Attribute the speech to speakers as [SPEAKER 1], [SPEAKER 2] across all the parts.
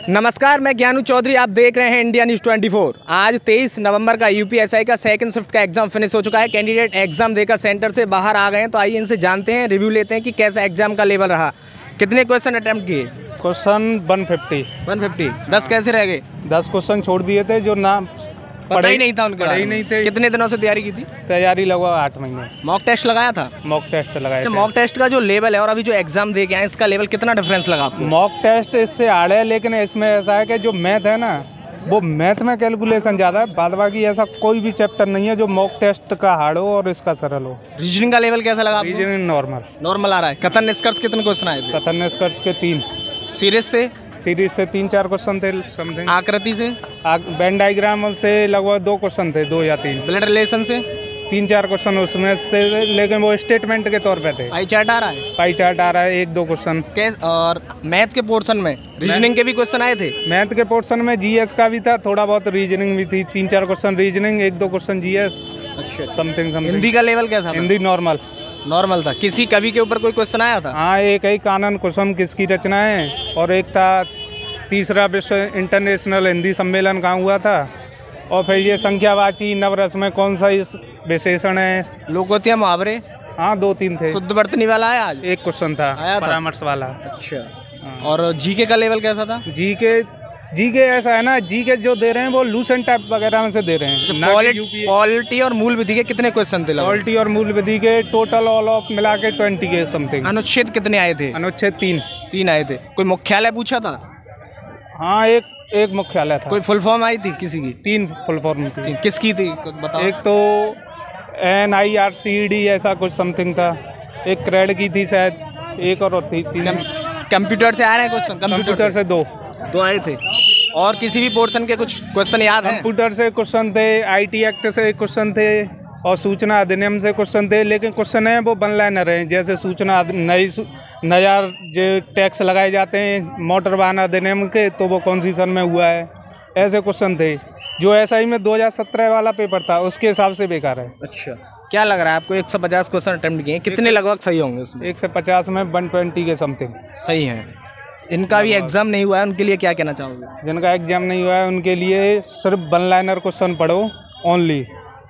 [SPEAKER 1] नमस्कार, मैं ज्ञानू चौधरी। आप देख रहे हैं इंडिया न्यूज़ 24। आज 23 नवंबर का यूपीएसआई का सेकंड शिफ्ट का एग्जाम फिनिश हो चुका है। कैंडिडेट एग्जाम देकर सेंटर से बाहर आ गए हैं, तो आइए इनसे जानते हैं, रिव्यू लेते हैं कि कैसा एग्जाम का लेवल रहा। कितने क्वेश्चन अटेम्प्ट किए?
[SPEAKER 2] क्वेश्चन 150।
[SPEAKER 1] 10 कैसे रह गए?
[SPEAKER 2] 10 क्वेश्चन छोड़ दिए थे जो ना
[SPEAKER 1] पता ही नहीं था उनके
[SPEAKER 2] पढ़े ही
[SPEAKER 1] बारे में।
[SPEAKER 2] नहीं थे।
[SPEAKER 1] कितने दिनों से तैयारी की थी?
[SPEAKER 2] तैयारी लगभग 8 महीने।
[SPEAKER 1] मॉक टेस्ट लगाया था?
[SPEAKER 2] मॉक टेस्ट लगाए थे।
[SPEAKER 1] मॉक टेस्ट का जो लेवल है और अभी जो एग्जाम दे के आए, इसका लेवल कितना डिफरेंस लगा आपको?
[SPEAKER 2] मॉक टेस्ट इससे हार्ड है, लेकिन इसमें ऐसा है कि जो मैथ है ना, वो मैथ में कैलकुलेशन ज़्यादा है। बाद बाकी ऐसा कोई भी चैप्टर नहीं है जो मॉक टेस्ट का हार्ड हो और इसका सरल हो।
[SPEAKER 1] रीजनिंग का लेवल कैसा लगा आपको?
[SPEAKER 2] रीजनिंग
[SPEAKER 1] नॉर्मल आ रहा है। कथन निष्कर्ष कितने क्वेश्चन आए थे?
[SPEAKER 2] कथन निष्कर्ष के 3।
[SPEAKER 1] सीरीज से
[SPEAKER 2] 3-4 क्वेश्चन थे समथिंग।
[SPEAKER 1] आकृति से?
[SPEAKER 2] वेन डायग्राम से लगभग 2 क्वेश्चन थे, 2 या 3।
[SPEAKER 1] ब्लड रिलेशन से
[SPEAKER 2] 3-4 क्वेश्चन उसमें थे, लेकिन वो स्टेटमेंट के तौर पे थे।
[SPEAKER 1] पाई चार्ट आ रहा है?
[SPEAKER 2] पाई चार्ट आ रहा है, 1-2 क्वेश्चन।
[SPEAKER 1] और मैथ के पोर्शन में रीजनिंग के भी क्वेश्चन आए थे?
[SPEAKER 2] मैथ के पोर्शन में जीएस का भी था, थोड़ा बहुत रीजनिंग भी थी। 3-4 क्वेश्चन रीजनिंग, 1-2 क्वेश्चन जीएस।
[SPEAKER 1] अच्छा,
[SPEAKER 2] समथिंग।
[SPEAKER 1] हिंदी का लेवल कैसा था?
[SPEAKER 2] हिंदी
[SPEAKER 1] नॉर्मल था। किसी कवि के ऊपर कोई क्वेश्चन आया था?
[SPEAKER 2] हाँ, एक ही कानन कुसुम किसकी रचना है, और एक था तीसरा विश्व इंटरनेशनल हिंदी सम्मेलन कहाँ हुआ था, और फिर ये संख्यावाची नवरस में कौन सा इस विशेषण है।
[SPEAKER 1] लोकोत्तम मुहावरे?
[SPEAKER 2] हाँ, 2-3 थे।
[SPEAKER 1] शुद्ध वर्तनी वाला आया आज?
[SPEAKER 2] 1 क्वेश्चन था
[SPEAKER 1] आया था?
[SPEAKER 2] परामर्श वाला।
[SPEAKER 1] अच्छा। और जीके का लेवल कैसा था?
[SPEAKER 2] जीके ऐसा है ना, जीके जो दे रहे हैं वो लूसेंट टाइप वगैरह में से दे रहे हैं।
[SPEAKER 1] पॉलिटी और मूल विधि के कितने क्वेश्चन थे?
[SPEAKER 2] पॉलिटी और मूल विधि के टोटल ऑल ऑफ मिला के 20 के समथिंग।
[SPEAKER 1] अनुच्छेद कितने आए थे?
[SPEAKER 2] अनुच्छेद 3 आए थे।
[SPEAKER 1] कोई मुख्यालय पूछा था?
[SPEAKER 2] हाँ, एक मुख्यालय था।
[SPEAKER 1] कोई फुल फॉर्म आई थी किसी की?
[SPEAKER 2] 3 फुल फॉर्म थी।
[SPEAKER 1] किसकी थी बताओ?
[SPEAKER 2] एक तो NIRCED ऐसा कुछ समथिंग था, एक क्रेड की थी शायद, एक और थी 3।
[SPEAKER 1] कंप्यूटर से आ रहे हैं क्वेश्चन?
[SPEAKER 2] कंप्यूटर से 2
[SPEAKER 1] आए थे। और किसी भी पोर्शन के कुछ क्वेश्चन याद हैं?
[SPEAKER 2] कंप्यूटर से क्वेश्चन थे, IT एक्ट से क्वेश्चन थे, और सूचना अधिनियम से क्वेश्चन थे। लेकिन क्वेश्चन है वो वन लाइनर हैं, जैसे सूचना नया जो टैक्स लगाए जाते हैं मोटर वाहन अधिनियम के, तो वो कौन सी सन में हुआ है, ऐसे क्वेश्चन थे। जो SI में 2017 वाला पेपर था उसके हिसाब से बेकार है।
[SPEAKER 1] अच्छा, क्या लग रहा है आपको? 150 क्वेश्चन अटेम्प्ट किए, कितने लगभग सही होंगे उसमें?
[SPEAKER 2] 150 में 120 के समथिंग
[SPEAKER 1] सही है। इनका भी एग्जाम नहीं हुआ है, उनके लिए क्या कहना चाहोगे?
[SPEAKER 2] जिनका एग्जाम नहीं हुआ है उनके लिए सिर्फ वन लाइनर क्वेश्चन पढ़ो ओनली,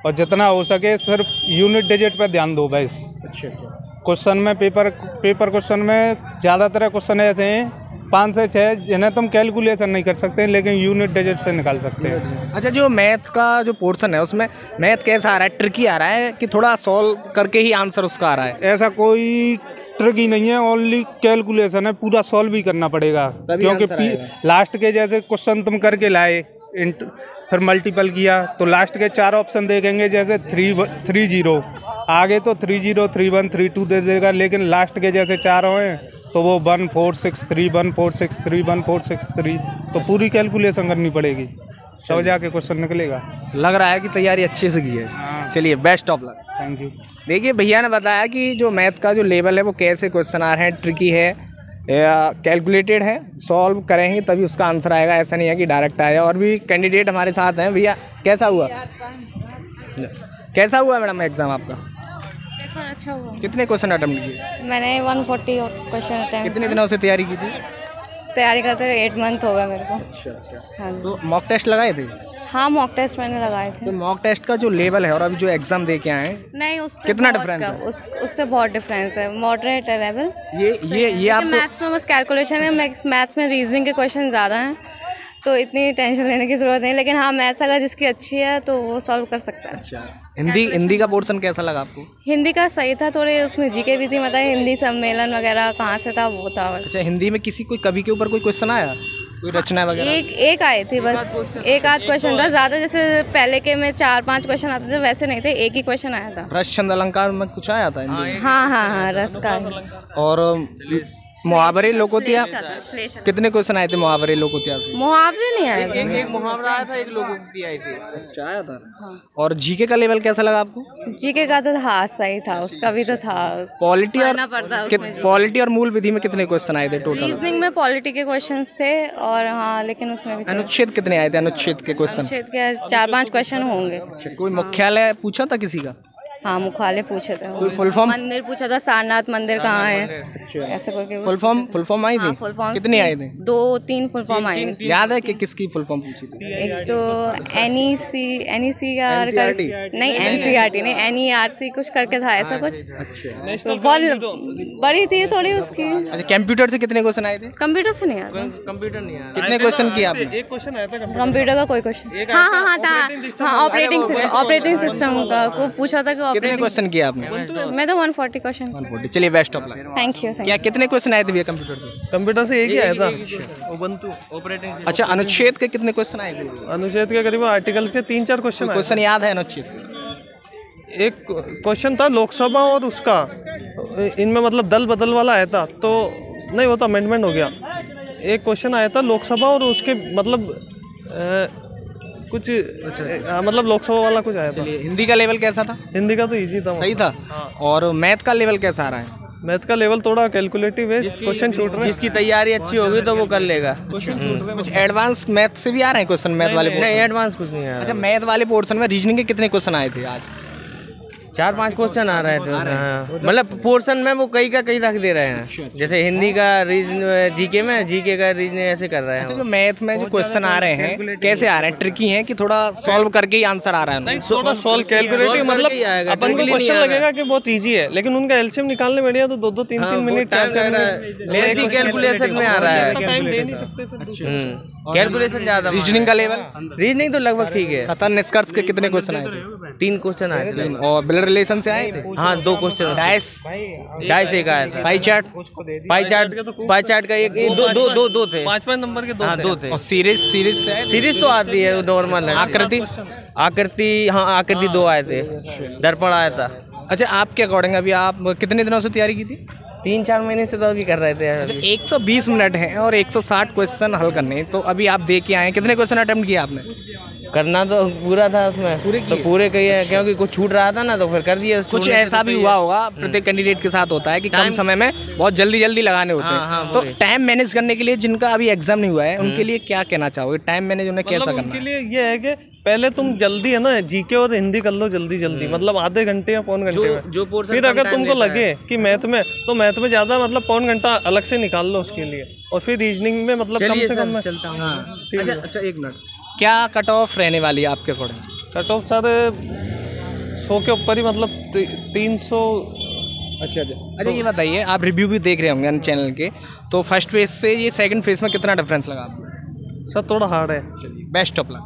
[SPEAKER 2] और जितना हो सके सिर्फ यूनिट डिजिट पे ध्यान दो बस।
[SPEAKER 1] अच्छा।
[SPEAKER 2] क्वेश्चन में पेपर क्वेश्चन में ज़्यादातर क्वेश्चन ऐसे हैं 5 से 6 जिन्हें तुम कैलकुलेशन नहीं कर सकते, लेकिन यूनिट डिजिट से निकाल सकते हैं।
[SPEAKER 1] अच्छा, जो मैथ का जो पोर्शन है उसमें मैथ कैसा आ रहा है? ट्रिकी आ रहा है कि थोड़ा सॉल्व करके ही आंसर उसका आ रहा है?
[SPEAKER 2] ऐसा कोई ट्रिकी नहीं है, ओनली कैलकुलेशन है, पूरा सॉल्व ही करना पड़ेगा। क्योंकि लास्ट के जैसे क्वेश्चन तुम करके लाए, फिर मल्टीपल किया तो लास्ट के 4 ऑप्शन देखेंगे, जैसे 3-0 आगे तो 3-0, 3-1, 3-2 दे देगा, लेकिन लास्ट के जैसे 4 हैं तो वो 1-4-6-3, 1-4-6-3, 1-4-6-3, तो पूरी कैलकुलेशन करनी पड़ेगी तब जाके क्वेश्चन निकलेगा।
[SPEAKER 1] लग रहा है कि तैयारी अच्छे से की है। चलिए, best of luck.
[SPEAKER 2] Thank you.
[SPEAKER 1] देखिए, भैया ने बताया कि जो मैथ का जो लेवल है वो कैसे क्वेश्चन आ रहे हैं, ट्रिकी है या कैलकुलेटेड है, सॉल्व करेंगे तभी उसका आंसर आएगा, ऐसा नहीं है कि डायरेक्ट आएगा। और भी कैंडिडेट हमारे साथ हैं। भैया, कैसा हुआ मैडम एग्ज़ाम आपका?
[SPEAKER 3] पेपर अच्छा हुआ।
[SPEAKER 1] कितने क्वेश्चन अटेम्प्ट किए?
[SPEAKER 3] मैंने 140 क्वेश्चन अटेम्प्ट।
[SPEAKER 1] कितने दिनों से तैयारी की थी?
[SPEAKER 3] तैयारी करते हुए 8 मंथ हो गया मेरे को।
[SPEAKER 1] अच्छा।
[SPEAKER 3] हाँ,
[SPEAKER 1] तो मॉक टेस्ट लगाए थे?
[SPEAKER 3] हाँ, मॉक टेस्ट मैंने लगाए थे।
[SPEAKER 1] तो मॉक टेस्ट का जो लेवल है और अभी जो एग्जाम दे के आए हैं,
[SPEAKER 3] नहीं, उससे
[SPEAKER 1] कितना
[SPEAKER 3] बहुत
[SPEAKER 1] डिफरेंस है?
[SPEAKER 3] उससे बहुत डिफरेंस है, मॉडरेट है लेवल।
[SPEAKER 1] ये आपको
[SPEAKER 3] मैथ्स में बस कैलकुलेशन है, मैथ्स में रीजनिंग के क्वेश्चन ज़्यादा हैं, तो इतनी टेंशन लेने की ज़रूरत नहीं। लेकिन हाँ, मैथ्स अगर जिसकी अच्छी है तो वो सॉल्व कर सकता है।
[SPEAKER 1] अच्छा। हिंदी का पोर्शन कैसा लगा आपको?
[SPEAKER 3] हिंदी का सही था, थोड़े उसमें जीके भी थी, मतलब हिंदी सम्मेलन वगैरह कहाँ से था वो था।
[SPEAKER 1] अच्छा, हिंदी में कोई कवि के ऊपर कोई क्वेश्चन आया, कोई रचना वगैरह?
[SPEAKER 3] एक आए थे बस, एक आध क्वेश्चन था, ज़्यादा जैसे पहले के में 4-5 क्वेश्चन आते थे वैसे नहीं थे, एक ही क्वेश्चन आया था।
[SPEAKER 1] रस छंद अलंकार में कुछ आया था?
[SPEAKER 3] हाँ, रस का।
[SPEAKER 1] और मुहावरे लोकोतिया कितने क्वेश्चन आए थे? मुहावरे लोकोतिया से
[SPEAKER 3] मुहावरे नहीं आए थे।
[SPEAKER 1] एक मुहावरा आया था, एक लोकोक्ति आई थी। अच्छा, आया था। और जीके का लेवल कैसा लगा आपको?
[SPEAKER 3] जीके का तो हाँ सही था, उसका भी तो था।
[SPEAKER 1] पॉलिटी और मूल विधि में कितने क्वेश्चन आए थे टोटल?
[SPEAKER 3] रीजनिंग में पॉलिटी के क्वेश्चंस थे, और हाँ लेकिन उसमें भी
[SPEAKER 1] अनुच्छेद कितने आए थे? अनुच्छेद के क्वेश्चन?
[SPEAKER 3] अनुच्छेद के 4-5 क्वेश्चन होंगे।
[SPEAKER 1] कोई मुख्यालय पूछा था किसी का?
[SPEAKER 3] हाँ मुख्यालय पूछे थे।
[SPEAKER 1] कोई फुल फॉर्म?
[SPEAKER 3] मंदिर पूछा था, सारनाथ मंदिर कहाँ है, ऐसे करके।
[SPEAKER 1] फुल फॉर्म आई थी?
[SPEAKER 3] फुल फॉर्म
[SPEAKER 1] कितनी आई थी?
[SPEAKER 3] 2-3 फुल फॉर्म आई।
[SPEAKER 1] याद है कि किसकी फुल फॉर्म पूछी थी?
[SPEAKER 3] एक तो नहीं NCERT नहीं, NERC कुछ करके था ऐसा कुछ। तो बहुत बड़ी थी थोड़ी उसकी।
[SPEAKER 1] अच्छा, कंप्यूटर से कितने क्वेश्चन आए थे?
[SPEAKER 3] कंप्यूटर से नहीं आता।
[SPEAKER 2] कंप्यूटर नहीं आया।
[SPEAKER 1] कितने क्वेश्चन किए आपने?
[SPEAKER 2] एक क्वेश्चन आया था
[SPEAKER 3] कंप्यूटर का कोई क्वेश्चन। हाँ था, ऑपरेटिंग सिस्टम का को पूछा था कि
[SPEAKER 1] कितने
[SPEAKER 3] ऑपरेटिंग।
[SPEAKER 1] क्वेश्चन किए आपने?
[SPEAKER 3] मैं तो 140 क्वेश्चन।
[SPEAKER 1] 140। चलिए best of luck.
[SPEAKER 3] Thank you.
[SPEAKER 1] क्या कितने क्वेश्चन आए थे भैया कंप्यूटर से?
[SPEAKER 2] कंप्यूटर से एक ही आया था, उबंटू ऑपरेटिंग।
[SPEAKER 1] अच्छा, अनुच्छेद के कितने क्वेश्चन आए थे?
[SPEAKER 2] अनुच्छेद के करीब आर्टिकल्स के 3-4
[SPEAKER 1] क्वेश्चन याद है अनुच्छेद से?
[SPEAKER 2] एक क्वेश्चन था लोकसभा और उसका, इनमें मतलब दल बदल वाला आया था, तो नहीं वो तो अमेंडमेंट हो गया। एक क्वेश्चन आया था लोकसभा और उसके मतलब कुछ मतलब लोकसभा वाला कुछ आया था।
[SPEAKER 1] हिंदी का लेवल कैसा था?
[SPEAKER 2] हिंदी का तो इजी था।
[SPEAKER 1] सही था। और मैथ का लेवल कैसा आ रहा है?
[SPEAKER 2] मैथ का लेवल थोड़ा कैलकुलेटिव है, क्वेश्चन छूट रहे हैं।
[SPEAKER 4] जिसकी तैयारी अच्छी होगी तो वो कर लेगा।
[SPEAKER 1] कुछ एडवांस मैथ से भी आ रहे हैं क्वेश्चन? मैथ वाले
[SPEAKER 4] नहीं, एडवांस कुछ नहीं आ रहा।
[SPEAKER 1] अच्छा, मैथ वाले पोर्शन में रीजनिंग के कितने क्वेश्चन आए थे आज?
[SPEAKER 4] 4-5 क्वेश्चन आ रहे थे उसमें। मतलब पोर्शन में वो कई का कई रख दे रहे हैं। जैसे हिंदी का जीके में, जीके का रीजनिंग ऐसे कर रहे हैं।
[SPEAKER 1] अच्छा, जो मैथ में जो क्वेश्चन आ रहे हैं कैसे आ रहे हैं? ट्रिकी हैं कि थोड़ा सॉल्व करके ही आंसर आ रहा है?
[SPEAKER 2] थोड़ा सॉल्व कैलकुलेटिव, मतलब अपन को क्वेश्चन लगेगा कि बहुत इजी है, लेकिन उनका एलसीएम निकालने बैठे तो 2-2, 3-3 मिनट, 4-4 मिनट
[SPEAKER 4] मैथ की कैलकुलेशन में आ रहा है।
[SPEAKER 2] टाइम दे नहीं सकते।
[SPEAKER 4] कैलकुलेशन ज्यादा।
[SPEAKER 1] रीजनिंग का लेवल?
[SPEAKER 4] रीजनिंग तो लगभग ठीक है।
[SPEAKER 1] कथन निष्कर्ष के कितने क्वेश्चन आए थे?
[SPEAKER 4] 3 क्वेश्चन आए थे।
[SPEAKER 1] और ब्लड रिलेशन से आए थे?
[SPEAKER 4] हाँ 2 क्वेश्चन। डाइस एक आया था। पाई चार्ट का एक दो थे।
[SPEAKER 2] 5 नंबर के
[SPEAKER 4] 2 थे।
[SPEAKER 1] और सीरीज से?
[SPEAKER 4] सीरीज तो आती है, नॉर्मल है। आकृति 2 आए थे। दर्पण आया था।
[SPEAKER 1] अच्छा, आपके अकॉर्डिंग अभी आप कितने दिनों से तैयारी की थी?
[SPEAKER 4] 3-4 महीने से तो अभी कर रहे थे।
[SPEAKER 1] अच्छा, 120 मिनट हैं और 160 क्वेश्चन हल करने, तो अभी आप दे के आए हैं। कितने क्वेश्चन अटेम्प्ट किए आपने?
[SPEAKER 4] करना तो पूरा था उसमें, पूरे किए, क्योंकि कुछ छूट रहा था ना तो फिर कर दिया।
[SPEAKER 1] कुछ ऐसा भी हुआ होगा प्रत्येक कैंडिडेट के साथ होता है कि कम समय में बहुत जल्दी लगाने होते हैं। तो टाइम मैनेज करने के लिए जिनका अभी एग्जाम नहीं हुआ है उनके लिए क्या कहना चाहोगे? टाइम मैनेज उन्हें कैसा करना?
[SPEAKER 2] उनके लिए ये है कि पहले तुम जल्दी है ना जीके और हिंदी कर लो जल्दी, मतलब आधे घंटे या पौन घंटे में।
[SPEAKER 4] जो
[SPEAKER 2] फिर अगर तुमको लगे कि मैथ में, तो मैथ में ज्यादा मतलब पौन घंटा अलग से निकाल लो उसके लिए, और फिर रीजनिंग में मतलब कम से कम
[SPEAKER 4] चलता हूँ।
[SPEAKER 1] अच्छा, एक मिनट, क्या कट ऑफ रहने वाली है आपके अकॉर्डिंग?
[SPEAKER 2] कट ऑफ सारे 100 के ऊपर ही, मतलब 300।
[SPEAKER 1] अच्छा, ये बताइए, आप रिव्यू भी देख रहे होंगे चैनल के, तो फर्स्ट फेज से ये सेकंड फेज में कितना डिफरेंस लगा आपको?
[SPEAKER 2] सर थोड़ा हार्ड है।
[SPEAKER 1] Best of luck.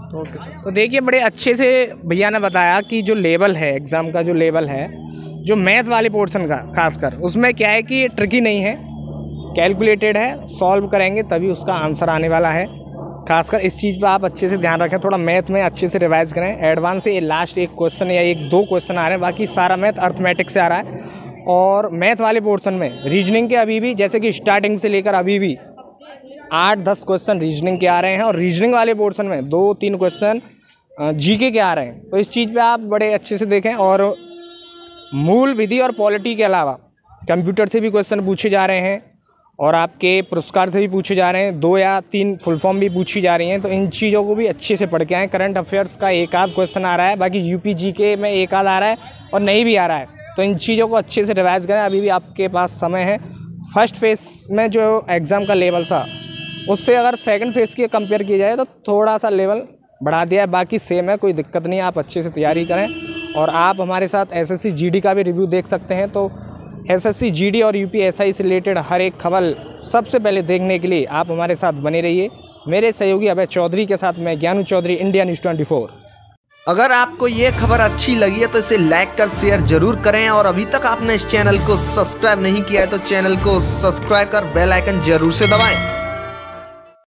[SPEAKER 1] तो देखिए, बड़े अच्छे से भैया ने बताया कि जो लेवल है एग्ज़ाम का, जो लेवल है जो मैथ वाले पोर्शन का खासकर, उसमें क्या है कि ट्रिकी नहीं है, कैलकुलेटेड है, सॉल्व करेंगे तभी उसका आंसर आने वाला है। खासकर इस चीज़ पर आप अच्छे से ध्यान रखें, थोड़ा मैथ में अच्छे से रिवाइज करें। एडवांस से ये लास्ट एक क्वेश्चन या 1-2 क्वेश्चन आ रहे हैं, बाकी सारा मैथ अर्थमेटिक से आ रहा है। और मैथ वाले पोर्शन में रीजनिंग के अभी भी, जैसे कि स्टार्टिंग से लेकर अभी भी 8-10 क्वेश्चन रीजनिंग के आ रहे हैं, और रीजनिंग वाले पोर्शन में 2-3 क्वेश्चन जीके के आ रहे हैं। तो इस चीज़ पे आप बड़े अच्छे से देखें। और मूल विधि और पॉलिटी के अलावा कंप्यूटर से भी क्वेश्चन पूछे जा रहे हैं, और आपके पुरस्कार से भी पूछे जा रहे हैं, 2 या 3 फुल फॉर्म भी पूछी जा रही हैं। तो इन चीज़ों को भी अच्छे से पढ़ के आएँ। करंट अफेयर्स का 1-आध क्वेश्चन आ रहा है, बाकी यूपी जीके में 1-आध आ रहा है और नहीं भी आ रहा है। तो इन चीज़ों को अच्छे से रिवाइज करें, अभी भी आपके पास समय है। फर्स्ट फेज़ में जो एग्ज़ाम का लेवल था उससे अगर सेकंड फेज़ की कंपेयर की जाए तो थोड़ा सा लेवल बढ़ा दिया है, बाकी सेम है, कोई दिक्कत नहीं है। आप अच्छे से तैयारी करें। और आप हमारे साथ एसएससी जीडी का भी रिव्यू देख सकते हैं। तो एसएससी जीडी और यूपीएसआई से रिलेटेड हर एक खबर सबसे पहले देखने के लिए आप हमारे साथ बने रहिए। मेरे सहयोगी अभय चौधरी के साथ मैं ज्ञानू चौधरी, इंडिया न्यूज़ 24।
[SPEAKER 5] अगर आपको ये खबर अच्छी लगी है तो इसे लाइक कर शेयर जरूर करें, और अभी तक आपने इस चैनल को सब्सक्राइब नहीं किया है तो चैनल को सब्सक्राइब कर बेल आइकन जरूर से दबाएं।